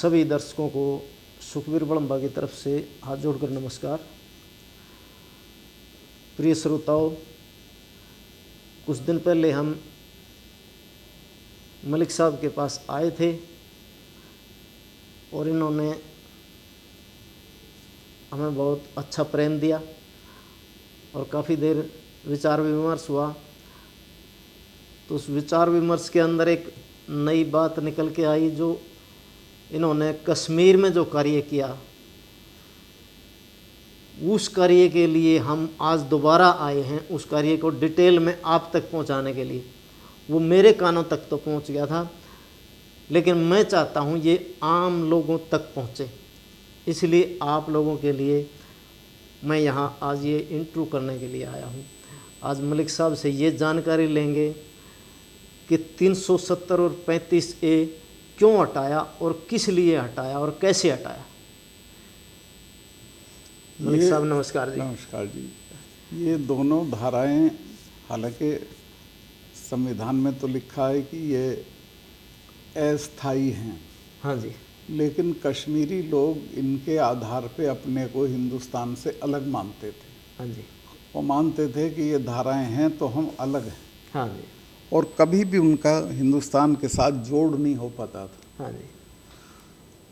सभी दर्शकों को सुखबीर बड़म्बा की तरफ से हाथ जोड़कर नमस्कार। प्रिय श्रोताओं, कुछ दिन पहले हम मलिक साहब के पास आए थे और इन्होंने हमें बहुत अच्छा प्रेम दिया और काफ़ी देर विचार विमर्श हुआ। तो उस विचार विमर्श के अंदर एक नई बात निकल के आई, जो इन्होंने कश्मीर में जो कार्य किया, उस कार्य के लिए हम आज दोबारा आए हैं। उस कार्य को डिटेल में आप तक पहुंचाने के लिए। वो मेरे कानों तक तो पहुंच गया था, लेकिन मैं चाहता हूं ये आम लोगों तक पहुंचे। इसलिए आप लोगों के लिए मैं यहाँ आज ये इंटरव्यू करने के लिए आया हूँ। आज मलिक साहब से ये जानकारी लेंगे कि 370 और 35A क्यों हटाया और किस लिए हटाया और कैसे हटाया। मलिक साहब नमस्कार जी। नमस्कार जी। ये दोनों धाराएं, हालांकि संविधान में तो लिखा है कि ये अस्थायी हैं, हाँ जी, लेकिन कश्मीरी लोग इनके आधार पे अपने को हिंदुस्तान से अलग मानते थे। हाँ जी, वो मानते थे कि ये धाराएं हैं तो हम अलग हैं। हाँ जी, और कभी भी उनका हिंदुस्तान के साथ जोड़ नहीं हो पाता था। हाँ जी,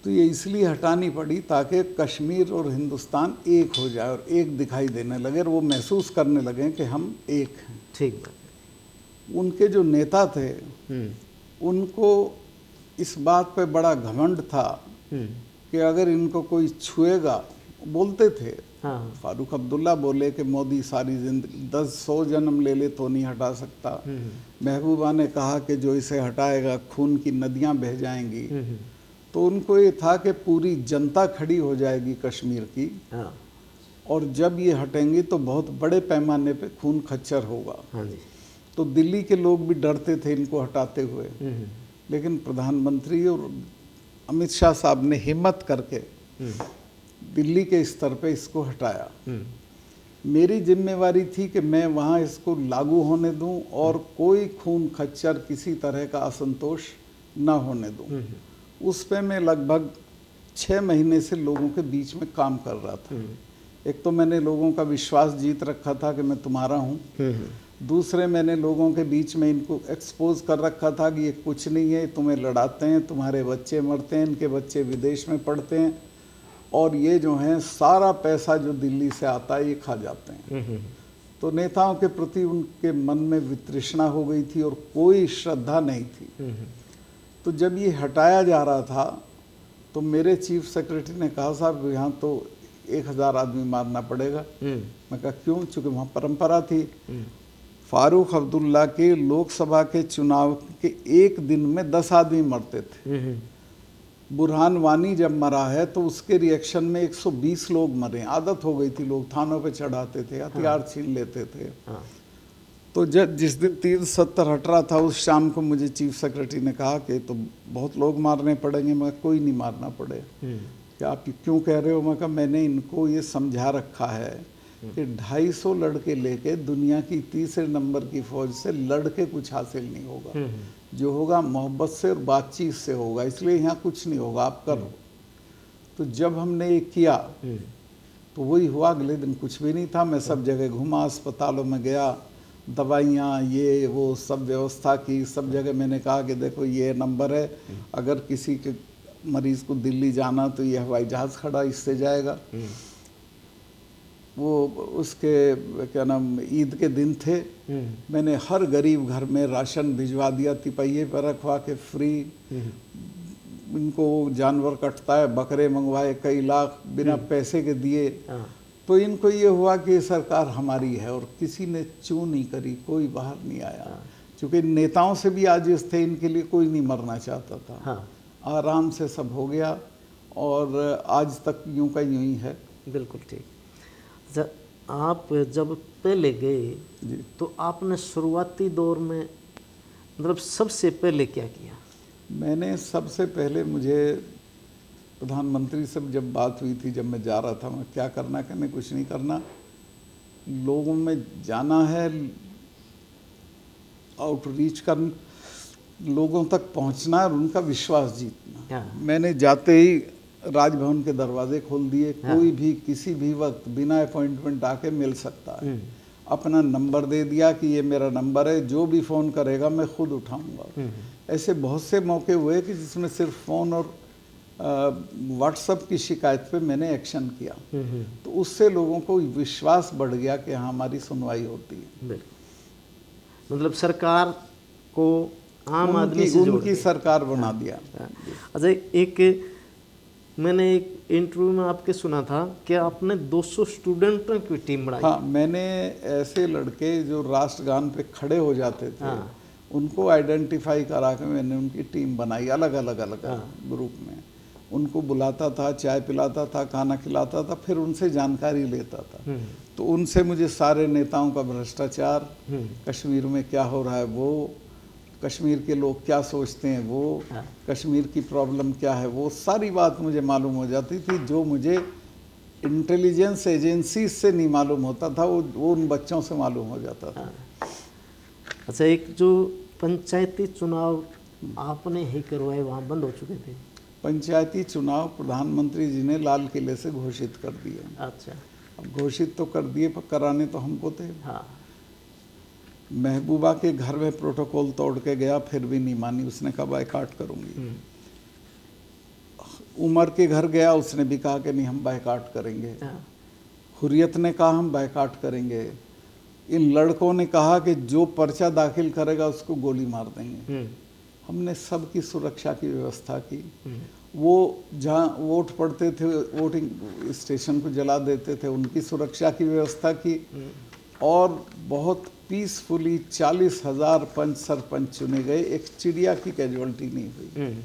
तो ये इसलिए हटानी पड़ी ताकि कश्मीर और हिंदुस्तान एक हो जाए और एक दिखाई देने लगे और वो महसूस करने लगे कि हम एक हैं। ठीक बात है। उनके जो नेता थे उनको इस बात पे बड़ा घमंड था कि अगर इनको कोई छुएगा, बोलते थे, हाँ, फारूक अब्दुल्ला बोले कि मोदी सारी जिंदगी 10-100 जन्म ले ले तो नहीं हटा सकता। महबूबा ने कहा कि जो इसे हटाएगा खून की नदियां बह जाएंगी। तो उनको ये था कि पूरी जनता खड़ी हो जाएगी कश्मीर की, हाँ, और जब ये हटेंगी तो बहुत बड़े पैमाने पे खून खच्चर होगा। हाँ जी, तो दिल्ली के लोग भी डरते थे इनको हटाते हुए, लेकिन प्रधानमंत्री और अमित शाह साहब ने हिम्मत करके दिल्ली के स्तर पे इसको हटाया। मेरी जिम्मेवारी थी कि मैं वहाँ इसको लागू होने दूं और कोई खून खच्चर, किसी तरह का असंतोष न होने दूं। उस पे मैं लगभग 6 महीने से लोगों के बीच में काम कर रहा था। एक तो मैंने लोगों का विश्वास जीत रखा था कि मैं तुम्हारा हूँ। दूसरे, मैंने लोगों के बीच में इनको एक्सपोज कर रखा था कि ये कुछ नहीं है, तुम्हें लड़ाते हैं, तुम्हारे बच्चे मरते हैं, इनके बच्चे विदेश में पढ़ते हैं, और ये जो हैं सारा पैसा जो दिल्ली से आता है ये खा जाते हैं। तो नेताओं के प्रति उनके मन में वितृष्णा हो गई थी और कोई श्रद्धा नहीं थी। तो जब ये हटाया जा रहा था तो मेरे चीफ सेक्रेटरी ने कहा, साहब यहाँ तो 1000 आदमी मारना पड़ेगा। मैं कहा क्यों? चूँकि वहाँ परंपरा थी। फारूक अब्दुल्ला के लोकसभा के चुनाव के एक दिन में 10 आदमी मरते थे। बुरहान वानी जब मरा है तो उसके रिएक्शन में 120 लोग मरे। आदत हो गई थी, लोग थानों पे चढ़ाते थे, हथियार छीन लेते थे। तो जिस दिन 370 हट रहा था, उस शाम को मुझे चीफ सेक्रेटरी ने कहा कि तो बहुत लोग मारने पड़ेंगे। मैं कोई नहीं मारना पड़े। कि आप क्यों कह रहे हो? मैं कहा मैंने इनको ये समझा रखा है कि 250 लड़के लेके दुनिया की तीसरे नंबर की फौज से लड़ के कुछ हासिल नहीं होगा। जो होगा मोहब्बत से और बातचीत से होगा, इसलिए यहाँ कुछ नहीं होगा, आप करो। तो जब हमने ये किया तो वही हुआ। अगले दिन कुछ भी नहीं था। मैं सब जगह घूमा, अस्पतालों में गया, दवाइयाँ ये वो सब व्यवस्था की। सब जगह मैंने कहा कि देखो ये नंबर है, अगर किसी के मरीज़ को दिल्ली जाना तो ये हवाई जहाज़ खड़ा, इससे जाएगा। वो उसके क्या नाम, ईद के दिन थे, मैंने हर गरीब घर में राशन भिजवा दिया, तिपहिए पर रखवा के फ्री। इनको जानवर कटता है, बकरे मंगवाए कई लाख बिना पैसे के दिए। तो इनको ये हुआ कि सरकार हमारी है, और किसी ने चू नहीं करी, कोई बाहर नहीं आया। क्योंकि नेताओं से भी आजिज़ थे, इनके लिए कोई नहीं मरना चाहता था। आराम से सब हो गया और आज तक यूं का यूं ही है। बिल्कुल ठीक। आप जब पहले गए तो आपने शुरुआती दौर में मतलब सबसे पहले क्या किया? मैंने सबसे पहले, मुझे प्रधानमंत्री से जब बात हुई थी, जब मैं जा रहा था, मैं क्या करना, कहने कुछ नहीं करना, लोगों में जाना है, आउटरीच लोगों तक पहुंचना और उनका विश्वास जीतना। हाँ। मैंने जाते ही राजभवन के दरवाजे खोल दिए। हाँ। कोई भी किसी भी वक्त बिना अपॉइंटमेंट आके मिल सकता है। अपना नंबर दे दिया कि ये मेरा नंबर है, जो भी फ़ोन करेगा मैं खुद उठाऊंगा। ऐसे बहुत से मौके हुए कि जिसमें सिर्फ फ़ोन और व्हाट्सएप की शिकायत पे मैंने एक्शन किया। तो उससे लोगों को विश्वास बढ़ गया कि हाँ हमारी सुनवाई होती है। बिल्कुल, मतलब सरकार को आम आदमी से जोड़ उनकी दिया। सरकार बना दिया। अच्छा, एक मैंने एक इंटरव्यू में आपके सुना था कि आपने 200 स्टूडेंटों की टीम बनाई। हाँ, मैंने ऐसे लड़के जो राष्ट्रगान पे खड़े हो जाते थे, हाँ। उनको आइडेंटिफाई करा के मैंने उनकी टीम बनाई, अलग अलग ग्रुप में। उनको बुलाता था, चाय पिलाता था, खाना खिलाता था, फिर उनसे जानकारी लेता था। तो उनसे मुझे सारे नेताओं का भ्रष्टाचार, कश्मीर में क्या हो रहा है वो, कश्मीर के लोग क्या सोचते हैं वो, कश्मीर की प्रॉब्लम क्या है वो, सारी बात मुझे मालूम हो जाती थी। जो मुझे इंटेलिजेंस एजेंसी से नहीं मालूम होता था वो उन बच्चों से मालूम हो जाता था। अच्छा, एक जो पंचायती चुनाव आपने ही करवाए वहाँ बंद हो चुके थे। पंचायती चुनाव प्रधानमंत्री जी ने लाल किले से घोषित कर दिए। अच्छा, अब घोषित तो कर दिए पर कराने तो हमको थे। हाँ। महबूबा के घर में प्रोटोकॉल तोड़ के गया, फिर भी नहीं मानी, उसने कहा बायकाट करूंगी। उमर के घर गया, उसने भी कहा कि नहीं हम बायकाट करेंगे। हुर्रियत ने कहा हम बायकाट करेंगे। इन लड़कों ने कहा कि जो पर्चा दाखिल करेगा उसको गोली मार देंगे। हमने सबकी सुरक्षा की व्यवस्था की। वो जहाँ वोट पड़ते थे, वोटिंग स्टेशन को जला देते थे, उनकी सुरक्षा की व्यवस्था की। और बहुत पीसफुली 40,000 पंच सरपंच चुने गए, एक चिड़िया की कैजुअलिटी नहीं हुई।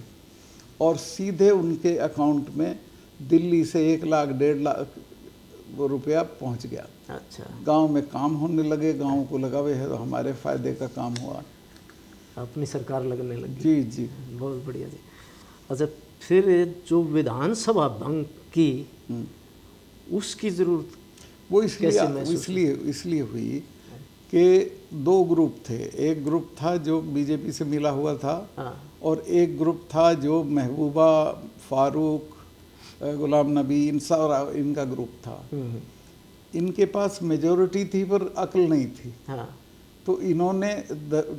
और सीधे उनके अकाउंट में दिल्ली से 1 लाख 1.5 लाख रुपया पहुंच गया। अच्छा, गांव में काम होने लगे, गांव को लगा वे तो हमारे फायदे का काम हुआ, अपनी सरकार लगने लगी। जी जी, बहुत बढ़िया जी। अच्छा, फिर जो विधानसभा भंग की उसकी जरूरत वो इसलिए हुई कि 2 ग्रुप थे। एक ग्रुप था जो बीजेपी से मिला हुआ था। हाँ। और एक ग्रुप था जो महबूबा, फारूक, गुलाम नबी, इनका ग्रुप था। इनके पास मेजॉरिटी थी पर अक्ल नहीं थी। हाँ। तो इन्होंने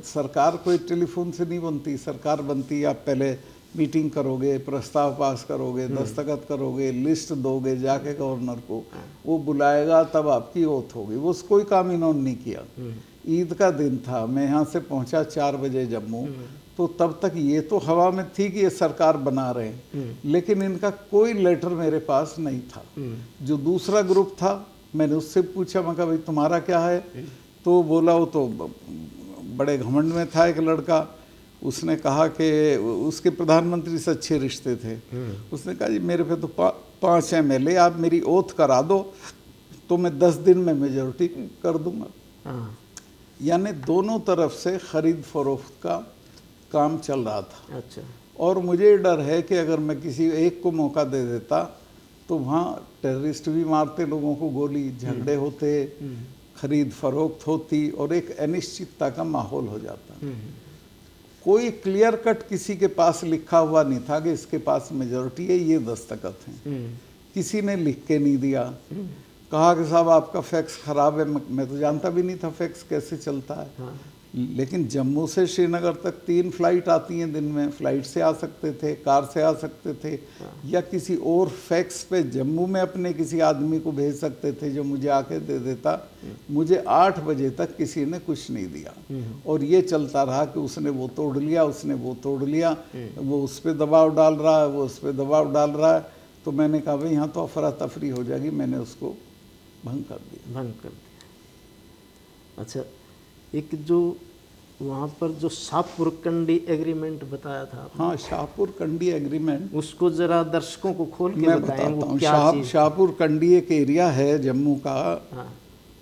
सरकार कोई टेलीफोन से नहीं बनती, सरकार बनती आप पहले मीटिंग करोगे, प्रस्ताव पास करोगे, दस्तखत करोगे, लिस्ट दोगे जाके गवर्नर को, वो बुलाएगा तब आपकी ओथ होगी। वो कोई काम इन्होंने नहीं किया। ईद का दिन था, मैं यहाँ से पहुँचा 4 बजे जम्मू, तो तब तक ये तो हवा में थी कि ये सरकार बना रहे हैं, लेकिन इनका कोई लेटर मेरे पास नहीं था। जो दूसरा ग्रुप था मैंने उससे पूछा, मैं कहा भाई तुम्हारा क्या है? तो बोला, वो तो बड़े घमंड में था एक लड़का, उसने कहा कि उसके प्रधानमंत्री से अच्छे रिश्ते थे। उसने कहा जी मेरे पे तो 5 MLA, आप मेरी ओथ करा दो तो मैं 10 दिन में मेजॉरिटी कर दूंगा। यानी दोनों तरफ से खरीद फरोख्त का काम चल रहा था। अच्छा। और मुझे डर है कि अगर मैं किसी एक को मौका दे देता तो वहाँ टेररिस्ट भी मारते लोगों को गोली, झगड़े होते, खरीद फरोख्त होती और एक अनिश्चितता का माहौल हो जाता। कोई क्लियर कट किसी के पास लिखा हुआ नहीं था कि इसके पास मेजॉरिटी है, ये दस्तखत हैं। किसी ने लिख के नहीं दिया। कहा कि साहब आपका फैक्स ख़राब है। मैं तो जानता भी नहीं था फैक्स कैसे चलता है। हाँ। लेकिन जम्मू से श्रीनगर तक 3 फ्लाइट आती हैं दिन में। फ्लाइट से आ सकते थे, कार से आ सकते थे। हाँ। या किसी और फैक्स पे जम्मू में अपने किसी आदमी को भेज सकते थे जो मुझे आके दे देता। मुझे 8 बजे तक किसी ने कुछ नहीं दिया। और ये चलता रहा कि उसने वो तोड़ लिया, उसने वो तोड़ लिया, वो उस पर दबाव डाल रहा है, वो उस पर दबाव डाल रहा है। तो मैंने कहा भाई यहाँ तो अफरा तफरी हो जाएगी, मैंने उसको भंग कर दिया। अच्छा, एक जो वहाँ पर जो शाहपुर कंडी एग्रीमेंट बताया था। हाँ, शाहपुर कंडी एग्रीमेंट, उसको जरा दर्शकों को खोल के मैं बताएं बताता हूँ। क्या चीज़? शाहपुर कंडी एक एरिया है जम्मू का। हाँ।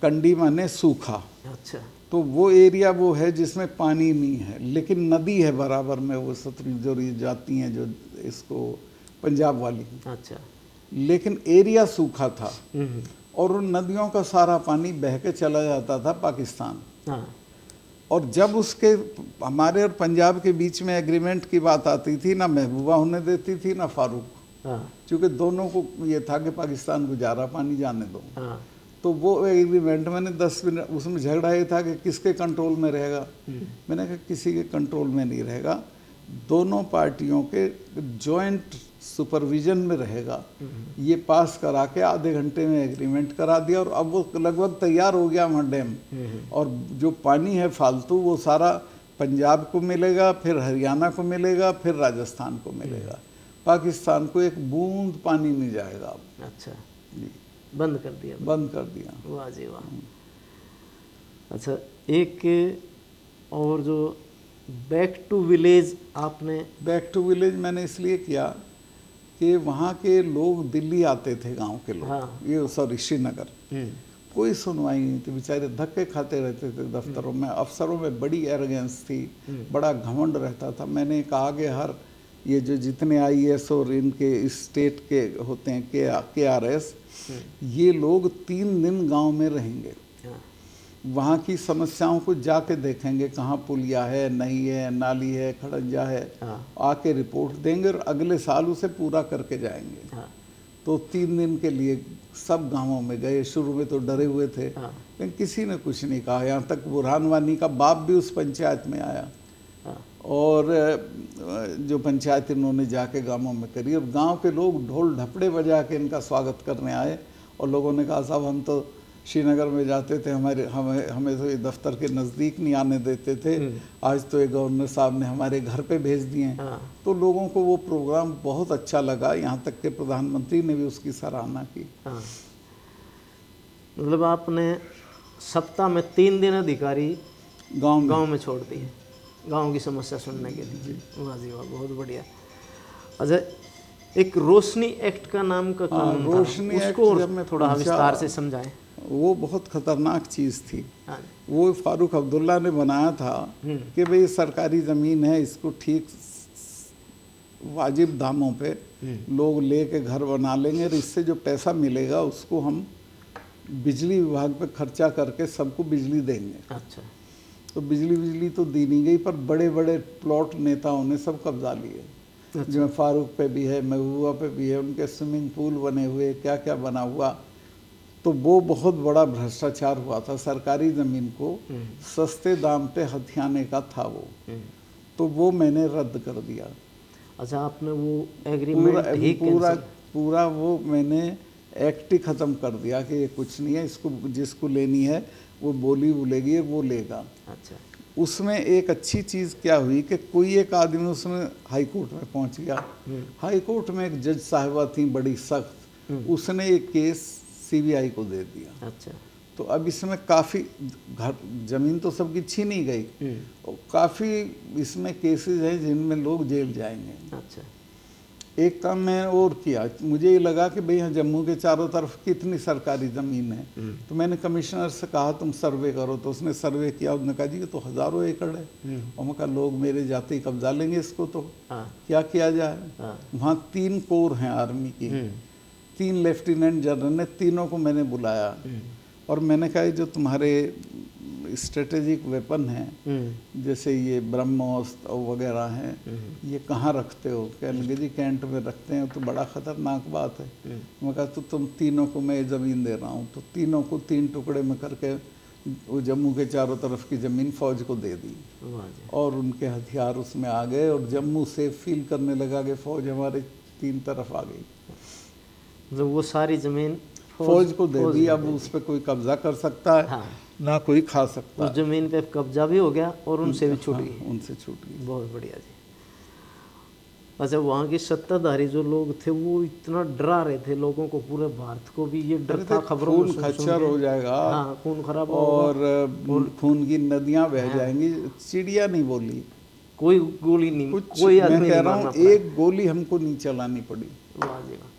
कंडी माने सूखा। अच्छा। तो वो एरिया वो है जिसमें पानी नहीं है, लेकिन नदी है बराबर में, वो सतलुज जो जाती हैं जो इसको पंजाब वाली। अच्छा। लेकिन एरिया सूखा था और उन नदियों का सारा पानी बह के चला जाता था पाकिस्तान। हाँ। और जब उसके हमारे और पंजाब के बीच में एग्रीमेंट की बात आती थी, ना महबूबा होने देती थी ना फारूक, क्योंकि दोनों को ये था कि पाकिस्तान को ज़्यादा पानी जाने दो। तो वो एग्रीमेंट मैंने 10 मिनट, उसमें झगड़ा ये था कि किसके कंट्रोल में रहेगा। मैंने कहा किसी के कंट्रोल में नहीं रहेगा, दोनों पार्टियों के जॉइंट सुपरविजन में रहेगा। ये पास करा के आधे घंटे में एग्रीमेंट करा दिया और अब वो लगभग तैयार हो गया वहाँ डैम। और जो पानी है फालतू वो सारा पंजाब को मिलेगा, फिर हरियाणा को मिलेगा, फिर राजस्थान को मिलेगा। पाकिस्तान को एक बूंद पानी नहीं जाएगा अब। अच्छा जी, बंद कर दिया। बंद कर दिया। वाह जी वाह। अच्छा, एक और जो बैक टू विलेज आपने, बैक टू विलेज मैंने इसलिए किया कि वहाँ के लोग दिल्ली आते थे, गांव के लोग। हाँ। ये सॉरी श्रीनगर, कोई सुनवाई नहीं थी, बेचारे धक्के खाते रहते थे दफ्तरों में। अफसरों में बड़ी एरोगेंस थी, बड़ा घमंड रहता था। मैंने कहा कि हर ये जो जितने IAS और इनके स्टेट के होते हैं KRS, ये लोग 3 दिन गांव में रहेंगे, वहाँ की समस्याओं को जाके देखेंगे, कहाँ पुलिया है, नहीं है, नाली है, खड़ंजा है, आके रिपोर्ट देंगे और अगले साल उसे पूरा करके जाएंगे। तो 3 दिन के लिए सब गांवों में गए। शुरू में तो डरे हुए थे, लेकिन किसी ने कुछ नहीं कहा। यहाँ तक बुरहान वानी का बाप भी उस पंचायत में आया और जो पंचायत इन्होंने जाके गांवों में करी, और गांव के लोग ढोल ढपड़े बजा के इनका स्वागत करने आए। और लोगों ने कहा साहब हम तो श्रीनगर में जाते थे, हमें तो ये दफ्तर के नज़दीक नहीं आने देते थे, आज तो ये गवर्नर साहब ने हमारे घर पे भेज दिए हैं। तो लोगों को वो प्रोग्राम बहुत अच्छा लगा, यहाँ तक कि प्रधानमंत्री ने भी उसकी सराहना की। मतलब आपने सप्ताह में 3 दिन अधिकारी गांव में छोड़ दिए गांव की समस्या सुनने के लिए। वाह जी वाह, बहुत बढ़िया। अच्छा, एक रोशनी एक्ट का नाम का कानून था, रोशनी उसको जब मैं थोड़ा विस्तार से समझाएं। वो बहुत खतरनाक चीज़ थी। वो फारूक अब्दुल्ला ने बनाया था कि भाई सरकारी ज़मीन है, इसको ठीक वाजिब दामों पे लोग लेके घर बना लेंगे और इससे जो पैसा मिलेगा उसको हम बिजली विभाग पे खर्चा करके सबको बिजली देंगे। अच्छा। तो बिजली तो दी नहीं गई, पर बड़े बड़े प्लॉट नेताओं ने सब कब्जा लिए। अच्छा। जिसमें फारूक पे भी है, महबूबा पे भी है, उनके स्विमिंग पूल बने हुए, क्या क्या बना हुआ। तो वो बहुत बड़ा भ्रष्टाचार हुआ था। सरकारी ज़मीन को सस्ते दाम पे हथियाने का था वो। तो वो मैंने रद्द कर दिया। अच्छा, आपने वो एग्रीमेंट पूरा वो मैंने एक्ट ही ख़त्म कर दिया कि ये कुछ नहीं है, इसको जिसको लेनी है वो बोलेगी, वो लेगा। अच्छा। उसमें एक अच्छी चीज़ क्या हुई कि कोई एक आदमी उसमें हाई कोर्ट में पहुंच गया। हाई कोर्ट में एक जज साहिबा थी बड़ी सख्त, उसने एक केस CBI को दे दिया। अच्छा। तो अब इसमें काफ़ी घर ज़मीन तो सबकी छीनी गई और काफ़ी इसमें केसेस हैं जिनमें लोग जेल जाएंगे। अच्छा। एक काम मैं और किया, मुझे ये लगा कि भाई यहाँ जम्मू के चारों तरफ कितनी सरकारी ज़मीन है। तो मैंने कमिश्नर से कहा तुम सर्वे करो। तो उसने सर्वे किया, उसने कहा जी ये तो हज़ारों एकड़ है। और मैं कहा लोग मेरे जाते ही कब्जा लेंगे इसको, तो क्या किया जाए। वहाँ 3 कोर हैं आर्मी की, 3 लेफ्टिनेंट जनरल ने, तीनों को मैंने बुलाया और मैंने कहा जो तुम्हारे स्ट्रेटेजिक वेपन हैं, जैसे ये ब्रह्मोस्त्र वगैरह हैं, ये कहाँ रखते हो। कहने लगे जी कैंट में रखते हैं। तो बड़ा ख़तरनाक बात है। मैं कहा तो तुम तीनों को मैं ज़मीन दे रहा हूँ। तो तीनों को 3 टुकड़े में करके वो जम्मू के चारों तरफ की ज़मीन फ़ौज को दे दी और उनके हथियार उसमें आ गए और जम्मू सेफ फील करने लगा कि फ़ौज हमारे 3 तरफ आ गई। तो वो सारी ज़मीन फौज को दे दी। अब उस पर कोई कब्जा कर सकता है, हाँ, ना कोई खा सकता। उस जमीन पे कब्जा भी हो गया और उनसे भी छूट गई। उनसे छूट गई। बहुत बढ़िया जी। अच्छा, वहाँ के सत्ताधारी जो लोग थे वो इतना डरा रहे थे लोगों को, पूरे भारत को भी ये डर था खबरों में, खून खच्चर हो जाएगा। हाँ, खून खराब और खून की नदियाँ बह जाएंगी। चिड़िया नहीं बोली, कोई गोली नहीं, कोई आदमी नहीं। मैं कह रहा हूँ एक गोली हमको नहीं चलानी पड़ी। वाह जी वाह,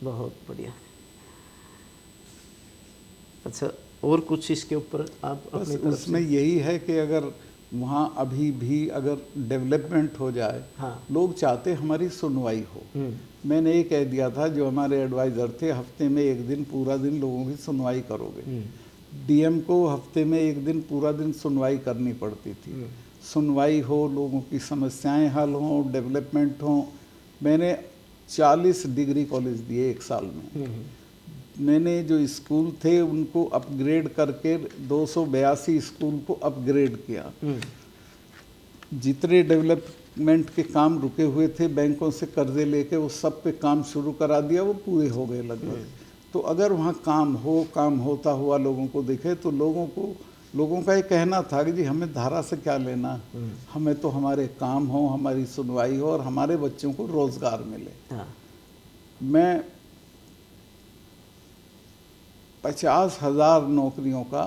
बहुत बढ़िया। अच्छा, और कुछ इसके ऊपर आप अपनी तरफ उसमें यही है कि अगर वहाँ अभी भी अगर डेवलपमेंट हो जाए, हाँ, लोग चाहते हमारी सुनवाई हो। मैंने ये कह दिया था जो हमारे एडवाइज़र थे, हफ्ते में 1 दिन पूरा दिन लोगों की सुनवाई करोगे। डीएम को हफ्ते में एक दिन पूरा दिन सुनवाई करनी पड़ती थी। सुनवाई हो, लोगों की समस्याएं हल हों, डेवलपमेंट हो। मैंने 40 डिग्री कॉलेज दिए एक साल में। मैंने जो स्कूल थे उनको अपग्रेड करके 282 स्कूल को अपग्रेड किया। जितने डेवलपमेंट के काम रुके हुए थे बैंकों से कर्जे लेके वो सब पे काम शुरू करा दिया, वो पूरे हो गए लगभग। तो अगर वहाँ काम होता हुआ लोगों को दिखे तो लोगों का ये कहना था कि जी हमें धारा से क्या लेना, हमें तो हमारे काम हो, हमारी सुनवाई हो और हमारे बच्चों को रोजगार मिले। हाँ। मैं 50,000 नौकरियों का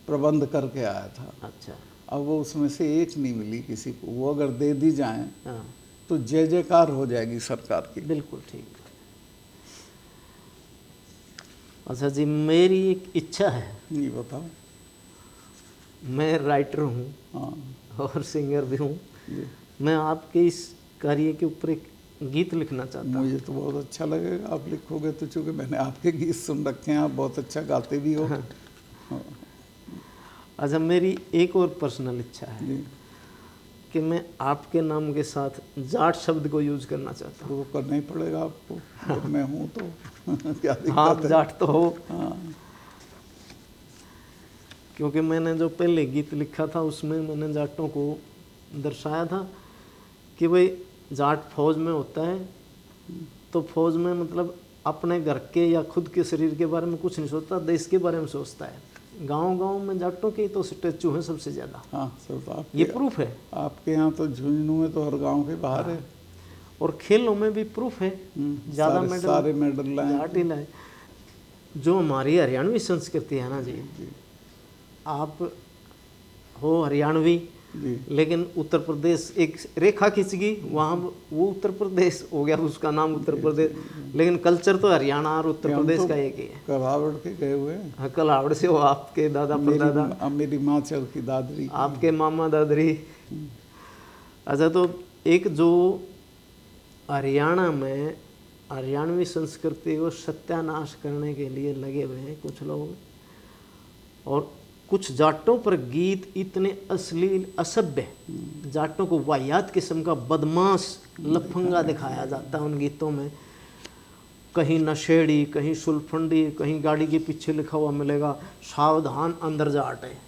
प्रबंध करके आया था। अच्छा। अब वो उसमें से एक नहीं मिली किसी को। वो अगर दे दी जाए हाँ। तो जय जयकार हो जाएगी सरकार की। बिल्कुल ठीक। अच्छा जी, मेरी एक इच्छा है। ये बताओ। मैं राइटर हूँ हाँ और सिंगर भी हूँ। जी। मैं आपके इस कार्य के ऊपर एक गीत लिखना चाहता हूँ। मुझे तो बहुत अच्छा लगेगा आप लिखोगे तो, चूँकि मैंने आपके गीत सुन रखे हैं, आप बहुत अच्छा गाते भी हो। हाँ। अच्छा, मेरी एक और पर्सनल इच्छा है जी। कि मैं आपके नाम के साथ जाट शब्द को यूज करना चाहता हूँ। वो करना ही पड़ेगा आपको, जब मैं हूँ तो क्या दिक्कत आप है? जाट तो हो। हाँ। क्योंकि मैंने जो पहले गीत लिखा था उसमें मैंने जाटों को दर्शाया था कि भाई जाट फौज में होता है तो फौज में मतलब अपने घर के या खुद के शरीर के बारे में कुछ नहीं सोचता, देश के बारे में सोचता है। गांव-गांव में जाटों के तो स्टैचू हैं सबसे ज़्यादा। हाँ सब आपके, ये प्रूफ है। आपके यहाँ तो झुंझुनू में तो हर गांव के बाहर है। और खेलों में भी प्रूफ है। ज़्यादा मेडल सारे मेडल लाए जाट ही लाए। जो हमारी हरियाणवी संस्कृति है ना जी, आप हो हरियाणवी जी। लेकिन उत्तर प्रदेश एक रेखा खींच गई, वहाँ वो उत्तर प्रदेश हो गया, उसका नाम उत्तर प्रदेश, लेकिन कल्चर तो हरियाणा और उत्तर प्रदेश का एक ही है। कलावड़ के गए हुए हैं। हाँ, कलावड़ से हो आपके दादा परदादा, मेरी माँ चल की दादरी, आपके मामा दादरी। अच्छा, तो एक जो हरियाणा में हरियाणवी संस्कृति को सत्यानाश करने के लिए लगे हुए हैं कुछ लोग, और कुछ जाटों पर गीत इतने अश्लील असभ्य, जाटों को वाहियात किस्म का बदमाश लफंगा दिखाया जाता है उन गीतों में। कहीं नशेड़ी, कहीं सुलफंडी, कहीं गाड़ी के पीछे लिखा हुआ मिलेगा सावधान अंदर जाट है।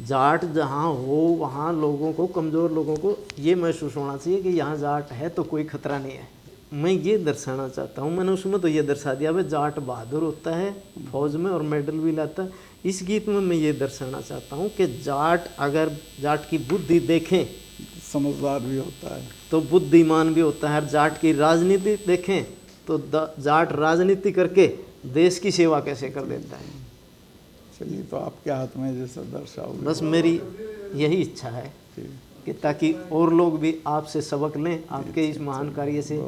जाट जहाँ हो वहाँ लोगों को, कमज़ोर लोगों को ये महसूस होना चाहिए कि यहाँ जाट है तो कोई खतरा नहीं है। मैं ये दर्शाना चाहता हूँ। मैंने उसमें तो ये दर्शा दिया भाई जाट बहादुर होता है फौज में और मेडल भी लाता है। इस गीत में मैं ये दर्शाना चाहता हूँ कि जाट अगर जाट की बुद्धि देखें समझदार भी होता है तो बुद्धिमान भी होता है। जाट की राजनीति देखें तो जाट राजनीति करके देश की सेवा कैसे कर देता है। चलिए, तो आपके हाथ में जैसा दर्शाओगे। बस मेरी यही इच्छा है कि ताकि और लोग भी आपसे सबक लें, आपके इस महान कार्य से।